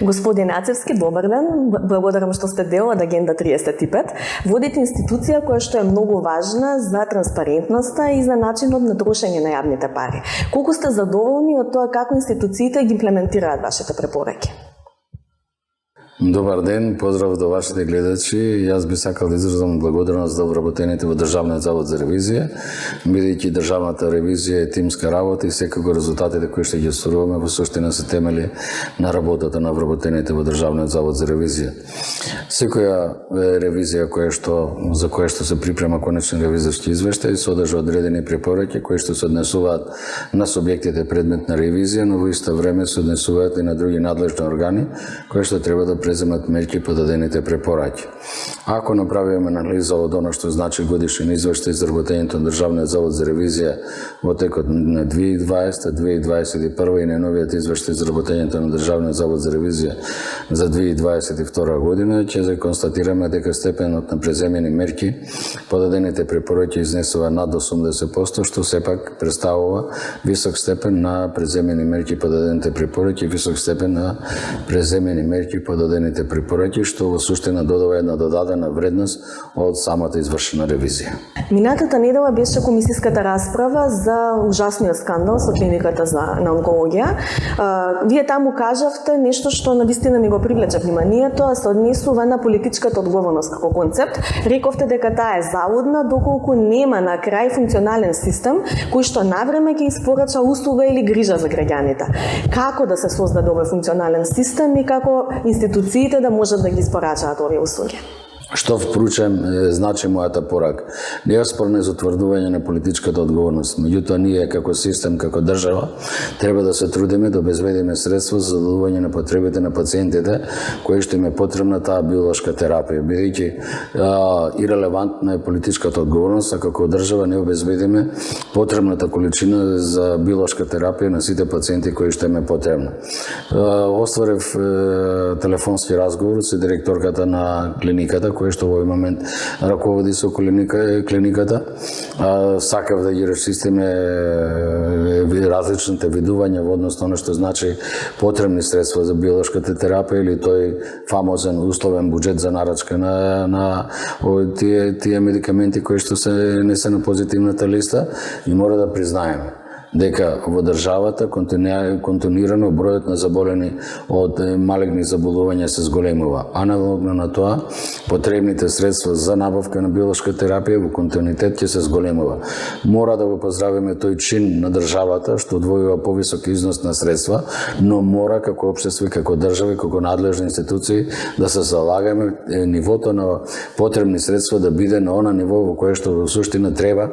Господин Ацевски, добар ден. Благодарам што сте дел од Агенда 35. Водите институција која што е многу важна за транспарентноста и за начинот на трошење на јавните пари. Колку сте задоволни од тоа како институциите ги имплементираат вашите препораки? Добар ден, поздрав до вашите гледачи. Јас би сакал да изразам благодарност за вработените во Државниот завод за ревизија, бидејќи државната ревизија е тимска работа и секако резултатите кои што ги остваруваме во суштина се темели на работата на вработените во Државниот завод за ревизија. Секоја ревизија за која што се припрема конечен ревизорски извештај содржа одредени препораки кои што се однесуваат на субјектите предмет на ревизија, но во исто време се однесуваат и на други надлежни органи кои што треба да преземат мерки по дадените препораки. Ако направиме анализа од она што значи годишен извештај за работењето на Државниот завод за ревизија во текот на 2020, 2021 и на новиот извештај за работењето на Државниот завод за ревизија за 2022 година, ќе се констатираме дека степенот на преземени мерки по дадените препораки изнесува над 80%, што сепак представува висок степен на преземени мерки по дадените препораки, висок степен на преземени мерки по дадените препораки, што во суштина додава една додадена вредност од самата извршена ревизија. Минатата недела беше комисиската расправа за ужасниот скандал со клиниката на онкологија. Вие таму кажавте нешто што навистина ми го привлече вниманието, а се однесува на политичката одговорност како концепт. Рековте дека таа е залудна доколку нема на крај функционален систем кој што навреме ќе испорача услуга или грижа за граѓаните. Како да се создаде овој функционален систем и како институциите да можат да ги испорачаат овие услуги? Што впрочем значи мојата порака. Неоспорно е за утврдување на политичката одговорност. Меѓутоа ние како систем, како држава, треба да се трудиме да обезбедиме средства за задоволување на потребите на пациентите кои што им е потребна таа биолошка терапија. Бидејќи ирелевантна е политичката одговорност, а како држава не обезбедиме потребната количина за биолошка терапија на сите пациенти кои што им е потребна. Остварев телефонски разговор со директорката на клиниката кој што во овој момент раководи со клиниката. Сакав да ги расчистиме различните видувања во однос на што значи потребни средства за биолошката терапија или тој фамозен условен буџет за нарачка на тие медикаменти кои што не се на позитивната листа, и мора да признаеме дека во државата континуирано бројот на заболени од малегни заболувања се зголемува. Аналогно на тоа, потребните средства за набавка на биолошка терапија во континуитет ќе се зголемува. Мора да го поздравиме тој чин на државата што одвојува повисок износ на средства, но мора како општество, како држава и како надлежни институции да се залагаме нивото на потребни средства да биде на она ниво во кое што во суштина треба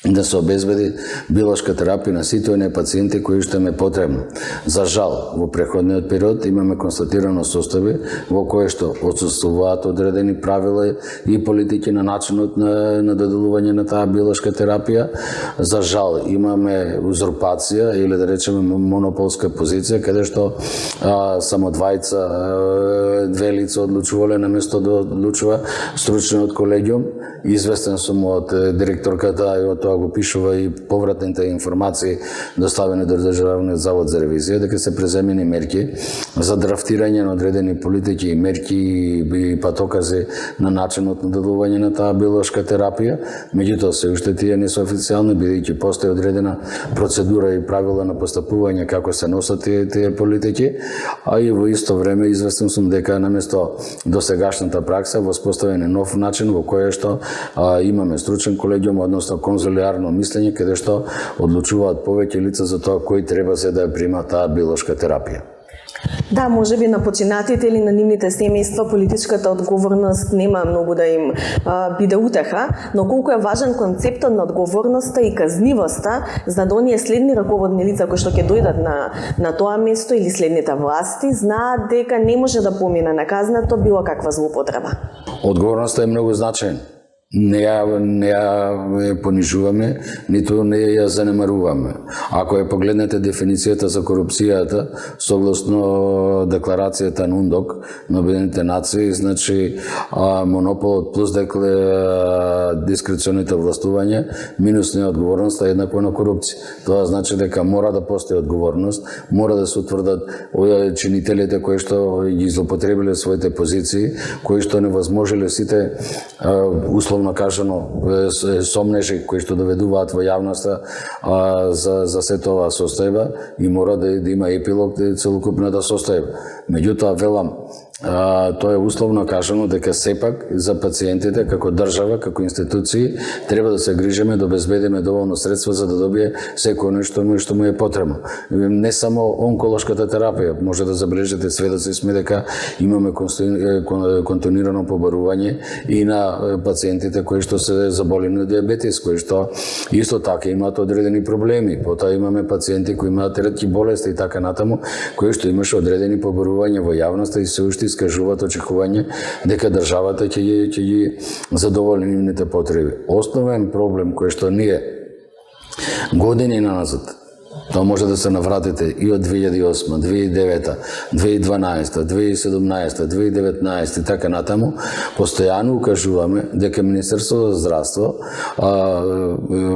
да се обезбеди биолошка терапија на сите оние пациенти кои што им е потребно. За жал, во преходниот период имаме констатирано состојби во кои што отсуствуваат одредени правила и политики на начинот на доделување на таа биолошка терапија. За жал, имаме узурпација или да речеме монополска позиција, каде што само две лица одлучувале наместо да одлучува стручниот колегиум. Известен сум од директорката и од тоа го пишува и повратните информации доставени до Државниот завод за ревизија, дека се преземени мерки за драфтирање на одредени политики и мерки и патокази на начинот на доделување на таа биолошка терапија. Меѓутоа се уште тие не се официјални, бидејќи постои одредена процедура и правила на постапување како се носат тие политики, а и во исто време известен сум дека наместо досегашната пракса воспоставен е нов начин во кој што имаме стручен колегиум, односно конзулиарно мислење, каде што одлучуваат повеќе лица за тоа кој треба се да ја прима таа биолошка терапија. Да, можеби на починатите или на нивните семејства политичката одговорност нема многу да им биде утеха, но колку е важен концептот на одговорноста и казнивоста за да оние следни раководни лица кои што ќе дојдат на тоа место или следните власти знаат дека не може да помине наказнато било каква злоупотреба. Одговорноста е многу значајна. не ја понижуваме, ниту не ја занемаруваме. Ако ја погледнете дефиницијата за корупцијата, согласно декларацијата на УНДОК на Обединетите нации, значи монополот плюс дискреционите властувања минус неодговорноста е еднакво на корупција. Тоа значи дека мора да постои одговорност, мора да се утврдат чинителите кои што ги злоупотребиле своите позиции, кои што невозможеле сите условно кажано сомнежи кои што доведуваат во јавноста за сето оваа состојба и мора да има епилог целокупната состојба. Меѓутоа велам, тоа е условно кажано дека сепак за пациентите како држава, како институции треба да се грижиме да обезбедиме доволно средства за да добие секој нешто што му е потребно. Не само онколошката терапија, може да забележите сведоци сме дека имаме континуирано побарување и на пациентите кои што се заболени од диабетис, кои што исто така имаат одредени проблеми. Потоа имаме пациенти кои имаат ретки болести и така натаму, кои што имаше одредени побарувања во јавноста и се уште искажуваат очекување дека државата ќе ги задоволи нивните потреби. Основен проблем кој што ние години назад, тоа може да се навратите и од 2008, 2009, 2012, 2017, 2019 и така натаму, постојано укажуваме дека Министерството за здравство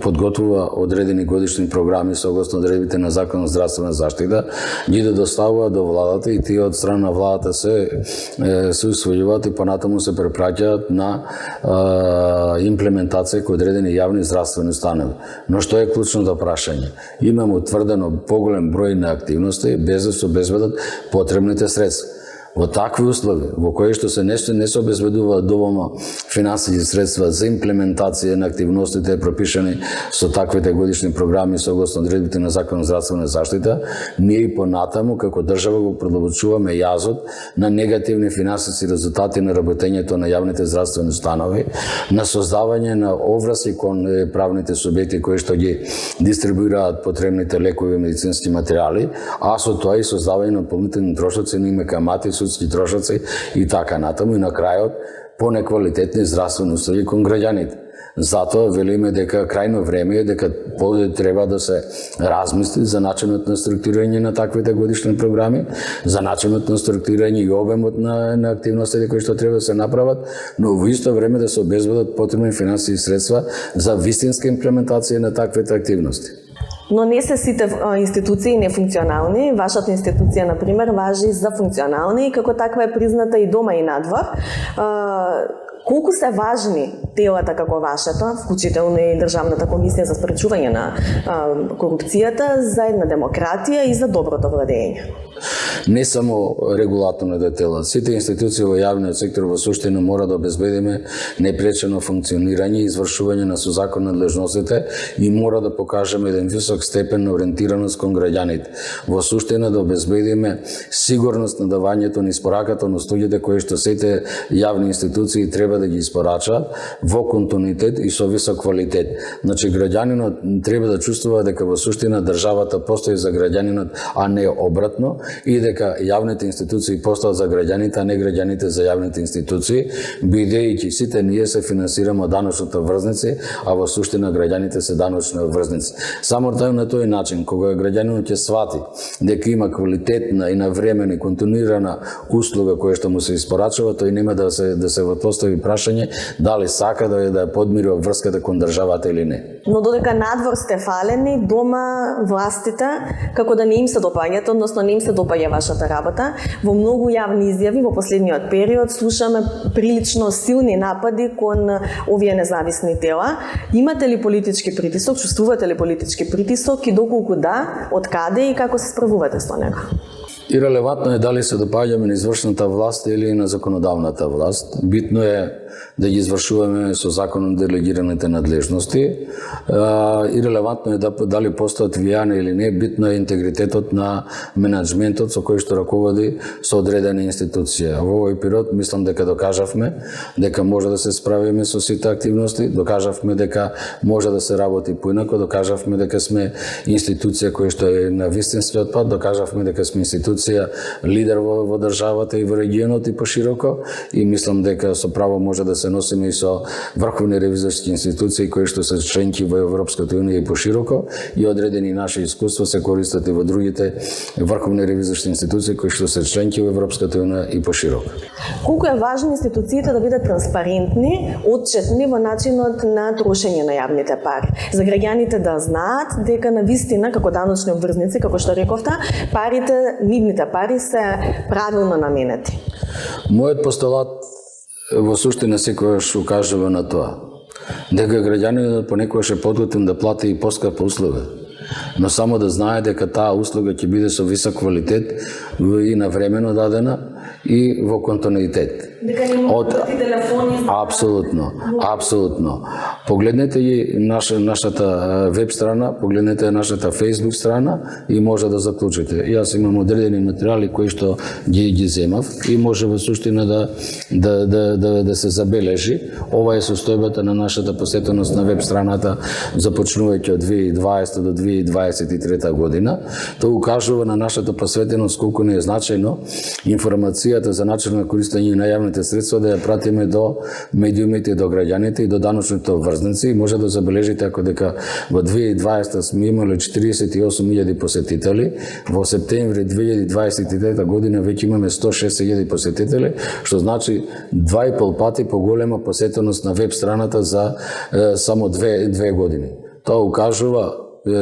подготвува одредени годишни програми согласно одредбите на Закон за здравствена заштита, ги да доставува до владата и тие од страна на владата се усвојуваат и понатаму се препраќаат на имплементација кои одредени јавни здравствени установи. Но што е клучното прашање? Имаме утврдено поголем број на активности без да се обезбедат потребните средства. Во такви услови, во кои што не се обезбедуваат доволно финансиски средства за имплементација на активностите пропишани со таквите годишни програми согласно одредбите на Закон за здравствена заштита, ние и понатаму како држава го продолжуваме јазот на негативни финансиски резултати на работењето на јавните здравствени установи, на создавање на оврски кон правните субјекти кои што ги дистрибуираат потребните лекови и медицински материјали, а со тоа и создавање на дополнителни трошоци на камати, судски трошоци и така натаму и на крајот понеквалитетни здравствени услуги кон граѓаните. Затоа велиме дека крајно време е дека треба да се размисли за начинот на структурирање на таквите годишни програми, за начинот на структурирање и обемот на активностите кои што треба да се направат, но во исто време да се обезбедат потребни финансиски средства за вистинска имплементација на таквите активности. Но не се сите институции нефункционални. Вашата институција, например, важи за функционални и како таква е призната и дома и надвор. Колку се важни телата како вашето, вклучително и Државната комисија за спречување на корупцијата, за една демократија и за доброто владење? Не само регулаторните тела, сите институции во јавниот сектор во суштина мора да обезбедиме непречено функционирање и извршување на со закон надлежностите и мора да покажеме еден висок степен на ориентираност кон граѓаните. Во суштина да обезбедиме сигурност на давањето на испораката на услугите кои што сите јавни институции треба да ги испорачаат во континуитет и со висок квалитет. Значи граѓанинот треба да чувствува дека во суштина државата постои за граѓанинот, а не обратно, и дека јавните институции постојат за граѓаните, а не граѓаните за јавните институции, бидејќи сите ние се финансираме од даночните врзници, а во суштина граѓаните се даночни врзници. Само на тој начин, кога граѓанинот ќе свати дека има квалитетна и навремена и континуирана услуга која што му се испорачува, тој нема да се постави прашање дали сака да ја подмирува врската кон државата или не. Но додека надвор сте фалени, дома властите, како да не им се допаѓате, односно не им се допаѓа вашата работа, во многу јавни изјави во последниот период слушаме прилично силни напади кон овие независни тела. Имате ли политички притисок, чувствувате ли политички притисок и доколку да, од каде и како се справувате со него? И релевантно е дали се допаѓаме на извршната власт или на законодавната власт. Битно е да ги извршуваме со законом делегираните надлежности. И релевантно е дали постојат влијание или не. Битно е интегритетот на менеджментот со кој што раководи со одредена институција. Во овој период мислам дека докажавме дека може да се справиме со сите активности, докажавме дека може да се работи поинако, докажавме дека сме институција која што е на вистинскиот пат, докажавме дека сме институција лидер во државата и во регионот и пошироко, и мислам дека со право може да се носиме и со врховни ревизорски институции кои што се членки во Европската унија и пошироко, и одредени наши искуства се користат и во другите врховни ревизорски институции кои што се членки во Европската унија и пошироко. Колку е важно институциите да бидат транспарентни, отчетни во начинот на трошење на јавните пари, за граѓаните да знаат дека навистина како даночни обврзници, како што рековте, парите, нивните пари се правилно наменети. Мојот постулат во суштина секогаш укажува на тоа, дека граѓанинот понекогаш е подготвен да плати и поскапа услуга, но само да знае дека таа услуга ќе биде со висок квалитет и навремено дадена и во континуитет. Дека не може да ти телефони. Апсолутно. Погледнете ги нашата веб страна, погледнете нашата Facebook страна и може да заклучите. Јас имам одредени материјали кои што ги земав и може во суштина да се забележи. Ова е состојбата на нашата посетеност на веб страната започнувајќи од 2020 до 2023 година. Тоа укажува на нашата посветеност колку не е значајно информацијата за начинот на користење на јавните средства да ја пратиме до медиумите, до граѓаните и до даночните обврзници. И може да забележите ако дека во 2020 сме имали 48.000 посетители, во септември 2023 година веќе имаме 106.000 посетители, што значи 2,5 пати поголема посетеност на веб страната за само две години. Тоа укажува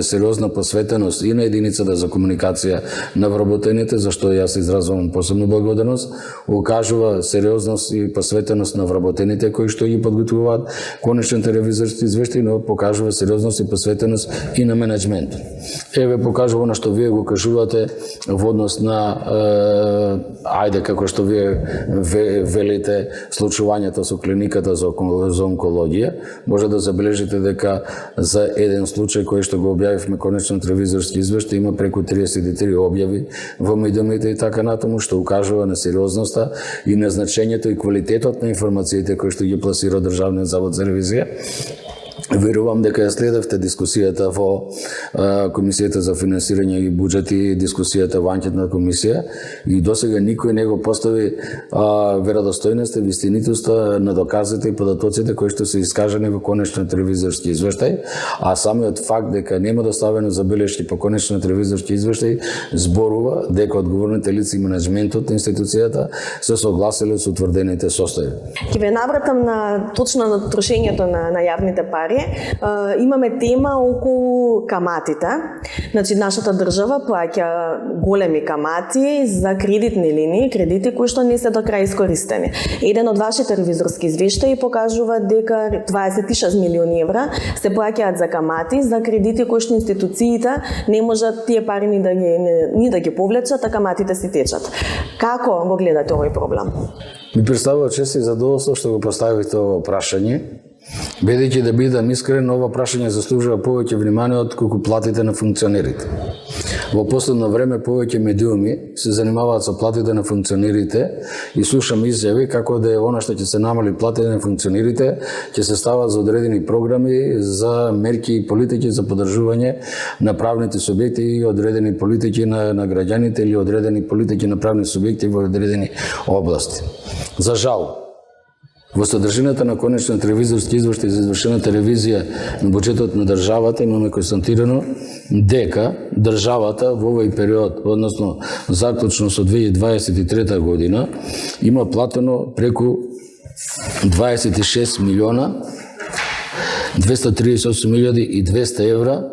сериозна посветеност и на единицата за комуникација на вработените, за што јас изразвам посебна благодарност, укажува сериозност и посветеност на вработените кои што ги подготвуваат конечните ревизорски извештаи, но покажува сериозност и посветеност и на менеджментот. Еве покажува на што вие го кажувате во однос на ајде како што вие велите случувањето со клиниката за онкологија, може да забележите дека за еден случај кој што го објавивме конечниот ревизорски извештај има преку 33 објави во медиумите и така натаму, што укажува на сериозноста и на значењето и квалитетот на информациите кои што ги пласира Државниот завод за ревизија. Верувам дека ја следевте дискусијата во Комисијата за финансирање и буџет и дискусијата во анкетна комисија и досега никој не го постави веродостојноста, вистинитоста на доказите и податоците кои што се искажани во конечниот ревизорски извештај, а самиот факт дека нема доставено забелешки по конечниот ревизорски извештај зборува дека одговорните лица и менеджментот на институцијата се согласиле со утврдените состојби. Ќе ве навратам на точно на трошењето на јавните пари. Имаме тема околу каматите. Значи, нашата држава плаќа големи камати за кредитни линии, кредити кои што не се до крај искористени. Еден од вашите ревизорски извештаи покажува дека 26 милиони евра се плаќаат за камати, за кредити кои што институциите не можат тие пари ни да ги повлечат, а каматите си течат. Како го гледате овој проблем? Ми представува чест и задоволство што го поставивте ова прашање. Бидејќи да бидам искрен, ова прашање заслужува повеќе внимание од колку платите на функционерите. Во последно време повеќе медиуми се занимаваат со платите на функционерите и слушам изјави како да е она што ќе се намали платите на функционерите, ќе се стават за одредени програми, за мерки и политики за поддржување на правните субјекти и одредени политики на граѓаните или одредени политики на правни субјекти во одредени области. За жал, во содржината на конечниот ревизорски извештај за извршената ревизија на буџетот на државата имаме констатирано дека државата во овој период, односно заклучно со 2023 година, има платено преку 26 милиона 238.200 евра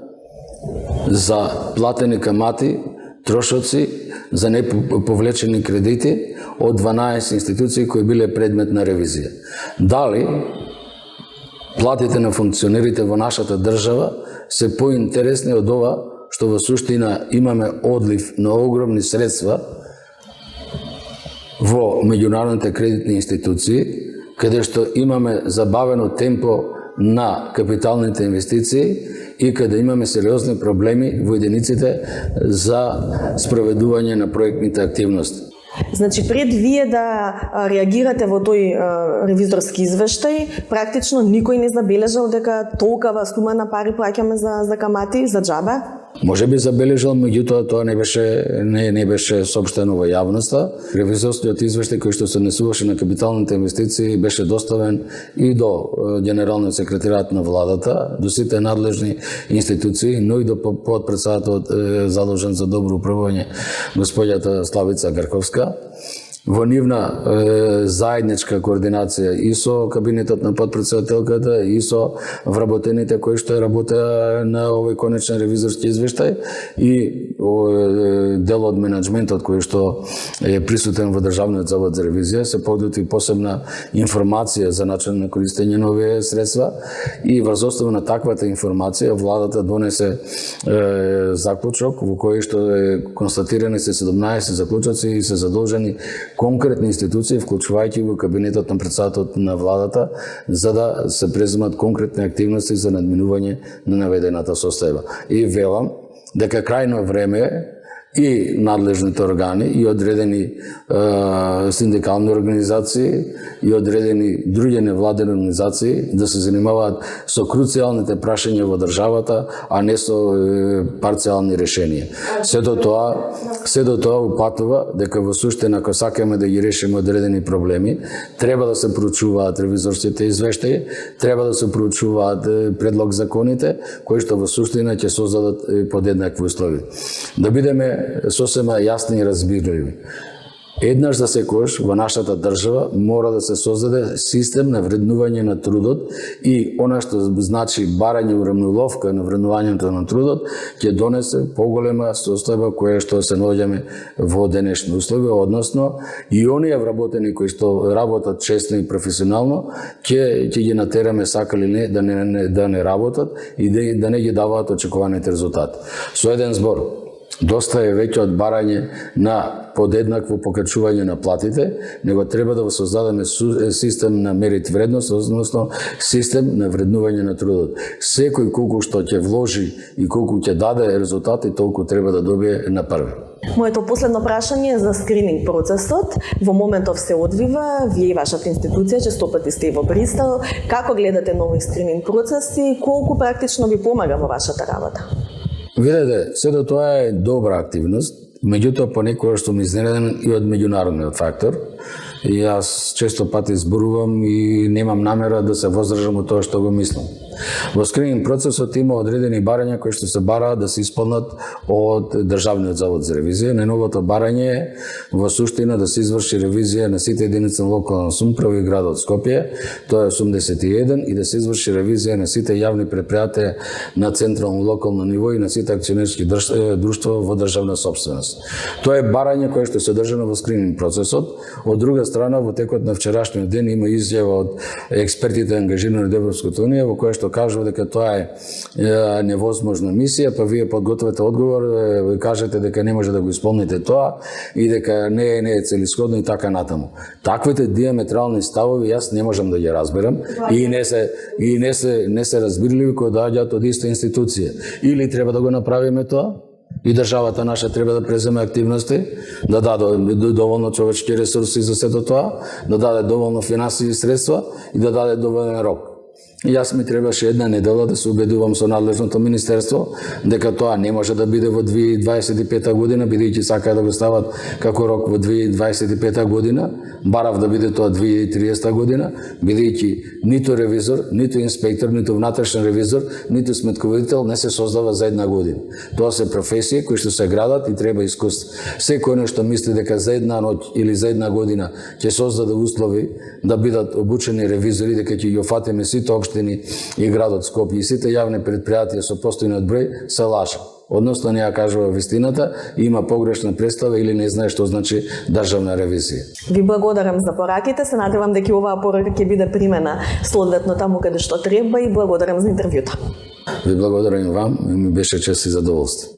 за платени камати, трошоци за неповлечени кредити од 12 институции кои биле предмет на ревизија. Дали платите на функционерите во нашата држава се поинтересни од ова што во суштина имаме одлив на огромни средства во меѓународните кредитни институции, каде што имаме забавено темпо на капиталните инвестиции и каде имаме сериозни проблеми во единиците за спроведување на проектните активности. Значи, пред вие да реагирате во тој ревизорски извештај, практично никој не забележал дека толкова сума на пари плаќаме за камати, за џабе? Може би забележал, меѓутоа тоа не беше соопштено во јавноста. Ревизорскиот извештај кој што се однесуваше на капиталните инвестиции беше доставен и до Генералниот секретаријат на владата, до сите надлежни институции, но и до подпредседателот задолжен за добро управување господјата Славица Грковска. Во нивна заедничка координација и со кабинетот на подпредседателката и со вработените кои што работеа на овој конечен ревизорски извештај и дел од менаџментот кој што е присутен во Државниот завод за ревизија се подготви посебна информација за начин на користење на овие средства и врз основа на таквата информација владата донесе заклучок во кој што е констатирани се 17 заклучоци и се задолжени конкретни институции, вклучувајќи во кабинетот на председателот на владата, за да се преземат конкретни активности за надминување на наведената состојба. И велам дека крајно време и надлежните органи и одредени синдикални организации и одредени други невладени организации да се занимаваат со круцијалните прашања во државата, а не со парцијални решенија. Се до тоа упатува дека во суштина ако сакаме да ги решиме одредени проблеми, треба да се проучуваат ревизорските извештаи, треба да се проучуваат предлог законите кои што во суштина ќе создадат подеднакви услови. Да бидеме сосема јасни и разбирливи. Еднаш за секојаш во нашата држава мора да се создаде систем на вреднување на трудот и она што значи барање уравниловка на вреднувањето на трудот ќе донесе поголема состојба која што се наоѓаме во денешни услови, односно и оние вработени кои што работат честно и професионално ќе ги натераме сакали не да не работат и да не ги даваат очекуваните резултати. Со еден збор, доста е веќе од барање на подеднакво покачување на платите, него треба да создадеме систем на мерит вредност, односно систем на вреднување на трудот. Секој колку што ќе вложи и колку ќе даде резултати, толку треба да добие на први. Моето последно прашање е за скрининг процесот. Во моментов се одвива, вие и вашата институција често пати сте во Брисел. Како гледате на овој скрининг процес и колку практично ви помага во вашата работа? Видете, се до тоа е добра активност, меѓутоа понекогаш сум изненаден и од меѓународниот фактор. И јас често пати зборувам и немам намера да се воздржам од тоа што го мислам. Во скрининг процесот има одредени барања кои што се бараат да се исполнат од Државниот завод за ревизија. Најновото барање е во суштина да се изврши ревизија на сите единици на локална самоуправа и градот Скопје, тоа е 81, и да се изврши ревизија на сите јавни предпријатија на централно локално ниво и на сите акционерски друштва во државна сопственост. Тоа е барање кое што се држано во скрининг процесот. Од друга страна, во текот на вчерашниот ден има изјава од експертите ангажирани од Европската унија во која што кажува дека тоа е невозможна мисија, па вие подгответе одговор, ви кажете дека не може да го исполните тоа и дека не е целисходно и така натаму. Таквите диаметрални ставови јас не можам да ги разберам и не се разбирливи кога доаѓаат од иста институција. Или треба да го направиме тоа, и државата наша треба да преземе активности, да даде доволно човечки ресурси за сето тоа, да даде доволно финансиски средства и да даде доволен рок. Јас ми требаше една недела да се убедувам со надлежното министерство дека тоа не може да биде во 2025 година, бидејќи сакаа да го стават како рок во 2025 година, барав да биде тоа 2030 година, бидејќи ниту ревизор, ниту инспектор, ниту внатрешен ревизор, ниту сметководител не се создава за една година. Тоа се професии кои што се градат и треба искуство. Секој нешто мисли дека за една ноќ или за една година ќе создаде услови да бидат обучени ревизори, дека ќе ги офатиме сите општини и градот Скопје и сите јавни предпријатија со постојниот број, се лажа. Односно, не ја кажува вистината, има погрешна представа или не знае што значи државна ревизија. Ви благодарам за пораките, се надевам дека оваа порака ќе биде примена следветно таму каде што треба и благодарам за интервјуто. Ви благодарам вам и ми беше чест и задоволство.